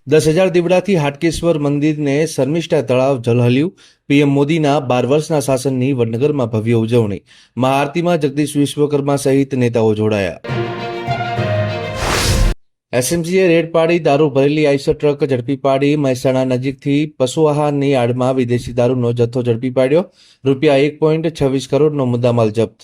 10,000 દીવડાથી હાટકેશ્વર મંદિરને શર્મિષ્ઠા તળાવ ઝલહલ્યું. પીએમ મોદીના 12 વર્ષના શાસનની વડનગરમાં ભવ્ય ઉજવણી. મહાઆરતીમાં જગદીશ વિશ્વકર્મા સહિત નેતાઓ જોડાયા. એસએમસીએ રેડ પાડી દારૂ ભરેલી આઈસર ટ્રક ઝડપી પાડી. મહેસાણા નજીકથી પશુ આહારની આડમાં વિદેશી દારૂનો જથ્થો ઝડપી પાડ્યો. રૂપિયા 1.26 કરોડનો મુદ્દામાલ જપ્ત.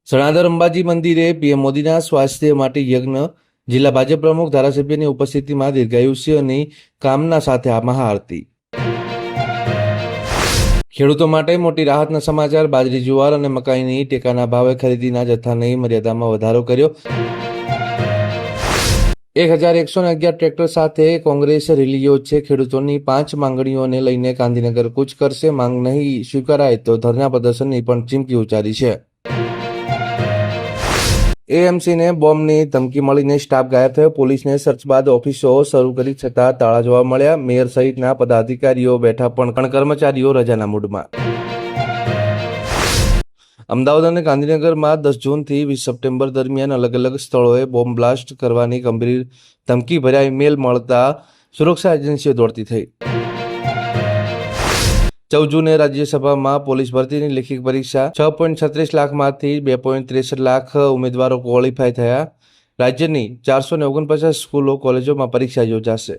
સણાદર અંબાજી મંદિરે પીએમ મોદીના સ્વાસ્થ્ય માટે યજ્ઞ. જિલ્લા ભાજપ પ્રમુખ ધારાસભ્યની ઉપસ્થિતિમાં દીર્ઘાયુષ્યની કામના સાથે આ મહાઆરતી. ખેડૂતો માટે મોટી રાહતના સમાચાર. બાજરી, જુવાર અને મકાઈની ટેકાના ભાવે ખરીદીના જથ્થાની મર્યાદામાં વધારો કર્યો. 1111 ટ્રેક્ટર સાથે કોંગ્રેસ રેલી યોજશે. ખેડૂતોની 5 માંગણીઓને લઈને ગાંધીનગર કૂચ કરશે. માંગ નહીં સ્વીકારાય તો ધરના પ્રદર્શનની પણ ચીમકી ઉચ્ચારી છે. એએમસીને બોમ્બની ધમકી મળીને સ્ટાફ ગાયબ થયો. પોલીસને સર્ચ બાદ ઓફિસો શરૂ કરી છતાં તાળા જોવા મળ્યા. મેયર સહિતના પદાધિકારીઓ બેઠા પણ કર્મચારીઓ રજાના મૂડમાં. અમદાવાદ અને ગાંધીનગરમાં 10 જૂનથી 20 સપ્ટેમ્બર દરમિયાન અલગ અલગ સ્થળોએ બોમ્બ બ્લાસ્ટ કરવાની ગંભીર ધમકી ભર્યા ઈમેલ મળતા સુરક્ષા એજન્સીઓ દોડતી થઈ. 14 જૂને રાજ્યસભામાં પોલીસ ભરતીની લેખિત પરીક્ષા. 6.36 લાખમાંથી 2.63 લાખ ઉમેદવારો ક્વોલિફાય થયા. રાજ્યની 449 સ્કૂલો કોલેજોમાં પરીક્ષા યોજાશે.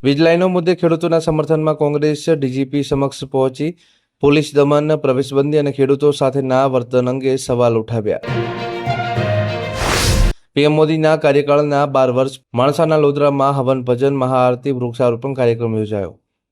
વીજ લાઈનો મુદ્દે ખેડૂતોના સમર્થનમાં કોંગ્રેસ ડીજીપી સમક્ષ પહોંચી. પોલીસ દમન, પ્રવેશબંધી અને ખેડૂતો સાથેના વર્તન અંગે સવાલ ઉઠાવ્યા. પીએમ મોદીના કાર્યકાળના 12 વર્ષ. માણસાના લોધરામાં હવન ભજન, મહાઆરતી, વૃક્ષારોપણ કાર્યક્રમ યોજાયો.